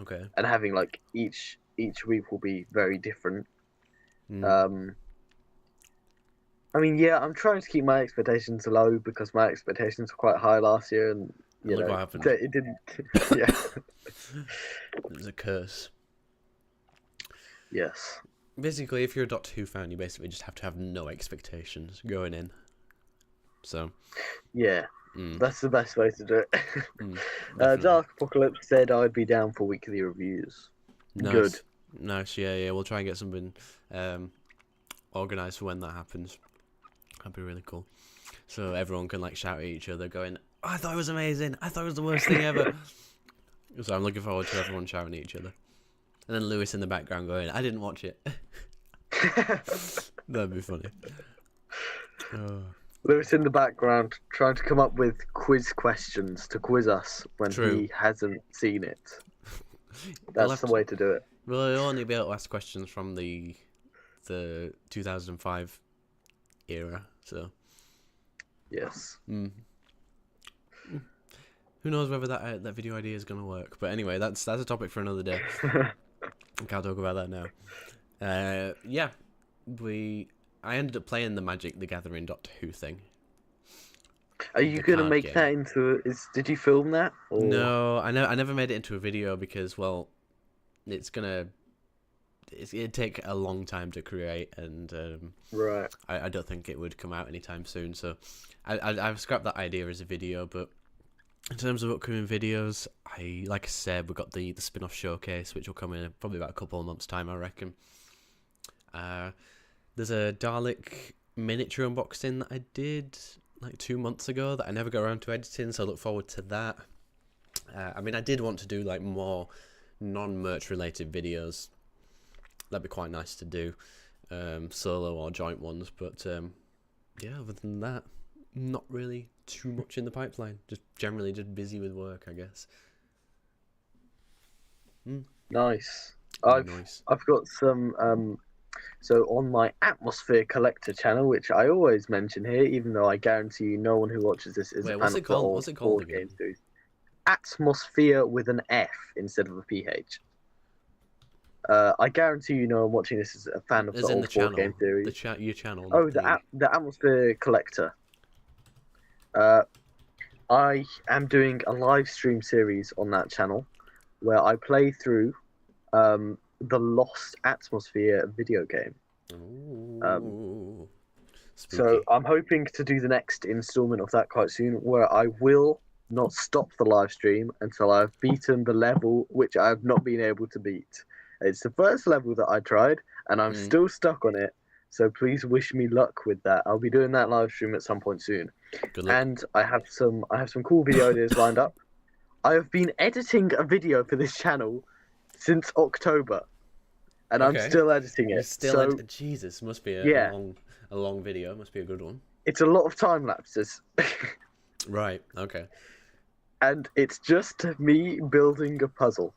Okay. And having like each week will be very different. I mean, yeah, I'm trying to keep my expectations low because my expectations were quite high last year, and look what happened. It didn't. Yeah. It was a curse. Yes. Basically, if you're a Doctor Who fan, you basically just have to have no expectations going in. So. Yeah. That's the best way to do it. Dark Apocalypse said I'd be down for weekly reviews. Nice. Good. Nice, yeah. We'll try and get something organised for when that happens. That'd be really cool. So everyone can like shout at each other going, oh, I thought it was amazing. I thought it was the worst thing ever. So I'm looking forward to everyone shouting at each other. And then Lewis in the background going, I didn't watch it. That'd be funny. Oh. Lewis in the background trying to come up with quiz questions to quiz us when he hasn't seen it. That's the way to do it. Well, you'll only be able to ask questions from the 2005 era, so. Yes. Who knows whether that video idea is going to work? But anyway, that's a topic for another day. I can't talk about that now. Yeah, I ended up playing the Magic the Gathering Doctor Who thing. Are you going to make that into did you film that? Or? No, I never made it into a video because, well, it'd take a long time to create, and right. I don't think it would come out anytime soon. So I've scrapped that idea as a video. But in terms of upcoming videos, like I said, we've got the spin-off showcase, which will come in probably about a couple of months' time, I reckon. There's a Dalek miniature unboxing that I did like 2 months ago that I never got around to editing, so I look forward to that. I mean, I did want to do like more non-merch related videos. That'd be quite nice to do, solo or joint ones, but yeah, other than that, not really too much in the pipeline. Just generally just busy with work, I guess. Nice. Nice. I've got some so on my Atmosphere Collector channel, which I always mention here, even though I guarantee you no one who watches this is a fan what's of it called? the What's it called board again? game series. Atmosphere with an F instead of a PH. I guarantee you no one watching this is a fan of As the in old the channel, board game series. your channel. Oh, the Atmosphere Collector. I am doing a live stream series on that channel where I play through the Lost Atmosphere video game. Ooh, So I'm hoping to do the next installment of that quite soon, where I will not stop the live stream until I've beaten the level which I have not been able to beat. It's the first level that I tried, and I'm still stuck on it. So please wish me luck with that. I'll be doing that live stream at some point soon. Good luck. And I have some cool video ideas lined up. I have been editing a video for this channel since October, and I'm still editing it. Jesus, must be Yeah. a long video. Must be a good one. It's a lot of time lapses. Right. Okay. And it's just me building a puzzle.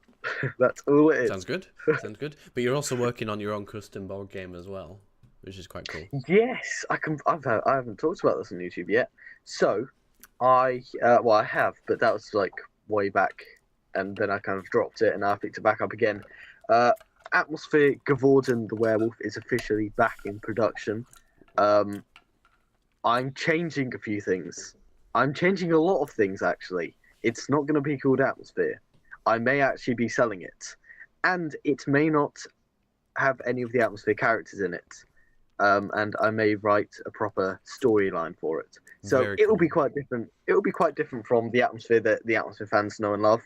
That's all it is. Sounds good. Sounds good. But you're also working on your own custom board game as well, which is quite cool. Yes, I haven't talked about this on YouTube yet. So, I have, but that was like way back, and then I kind of dropped it, and I picked it back up again. Atmosphere Gavorden the Werewolf is officially back in production. I'm changing a few things. I'm changing a lot of things, actually. It's not going to be called Atmosphere. I may actually be selling it. And it may not have any of the Atmosphere characters in it. And I may write a proper storyline for it. So it'll be quite different. It'll be quite different from the Atmosphere that the Atmosphere fans know and love.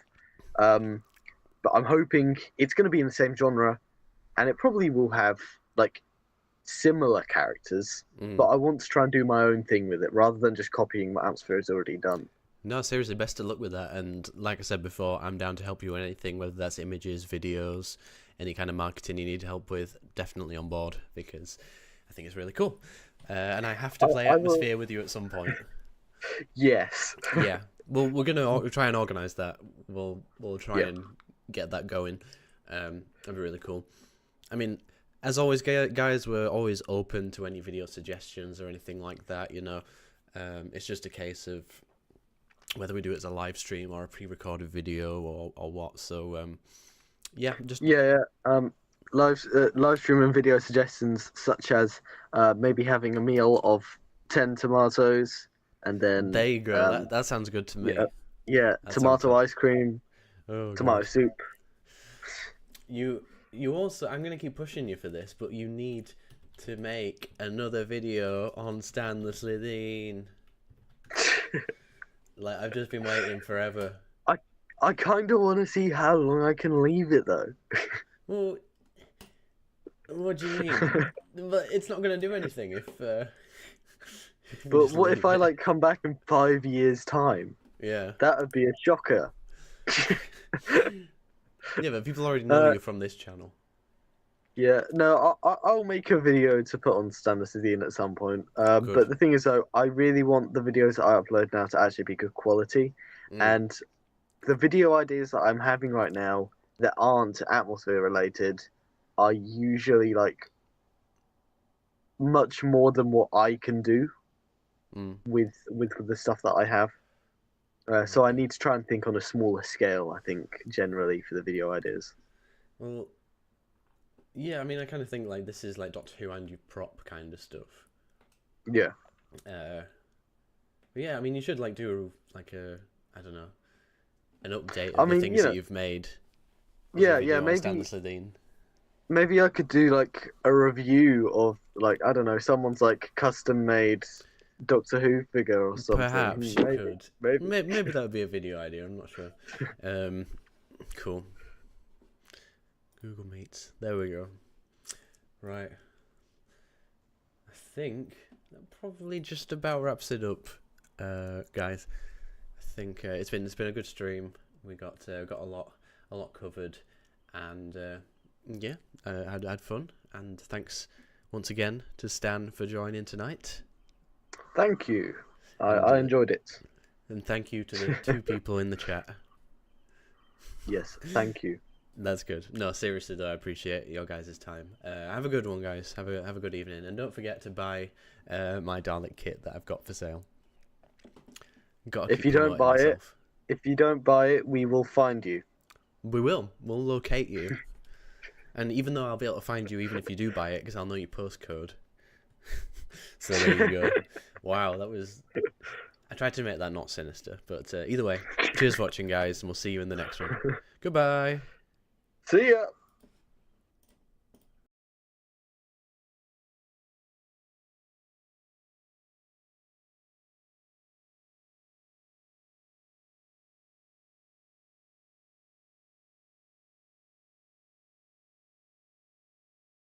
But I'm hoping it's going to be in the same genre. And it probably will have, like, similar characters, but I want to try and do my own thing with it rather than just copying what Atmosphere has already done. No, seriously, best of luck with that. And like I said before, I'm down to help you with anything, whether that's images, videos, any kind of marketing you need help with. Definitely on board, because I think it's really cool. And I have to play Atmosphere with you at some point. Yes. Yeah. Well, we're gonna try and organise that. We'll try and get that going. That'd be really cool. I mean, as always, guys, we're always open to any video suggestions or anything like that, you know. It's just a case of whether we do it as a live stream or a pre-recorded video or what. So, live stream and video suggestions such as maybe having a meal of 10 tomatoes and then... There you go. That sounds good to me. Yeah, tomato ice cream, tomato soup. You also, I'm going to keep pushing you for this, but you need to make another video on Stan the Slitheen. Like, I've just been waiting forever. I kind of want to see how long I can leave it, though. Well, what do you mean? But it's not going to do anything if... But what if I, like, come back in 5 years' time? Yeah. That would be a shocker. Yeah, but people already know you from this channel. Yeah, no, I'll make a video to put on Stan the Slitheen at some point. But the thing is, though, I really want the videos that I upload now to actually be good quality. And the video ideas that I'm having right now that aren't Atmosphere related are usually, like, much more than what I can do with the stuff that I have. So I need to try and think on a smaller scale, I think, generally, for the video ideas. Well, yeah, I mean, I kind of think, like, this is, like, Doctor Who and you prop kind of stuff. Yeah. But yeah, I mean, you should, like, do, like, I don't know, an update of the things that you've made. Yeah, maybe... Stan the Slitheen. Maybe I could do, like, a review of, like, I don't know, someone's, like, custom-made Doctor Who figure or something. Perhaps you could. Maybe that would be a video idea. I'm not sure. Cool. Google Meets. There we go. Right. think that probably just about wraps it up, guys. I think it's been a good stream. We got a lot covered, and yeah, had fun. And thanks once again to Stan for joining tonight. Thank you. I enjoyed it. And thank you to the 2 people in the chat. Yes, thank you. That's good. No, seriously though, I appreciate your guys' time. Have a good one, guys. Have a good evening, and don't forget to buy my Dalek kit that I've got for sale. If you don't buy it, we will find you. We will. We'll locate you. And even though I'll be able to find you, even if you do buy it, because I'll know your postcode. So there you go. Wow, that was. I tried to make that not sinister, but either way, cheers for watching, guys, and we'll see you in the next one. Goodbye. See ya.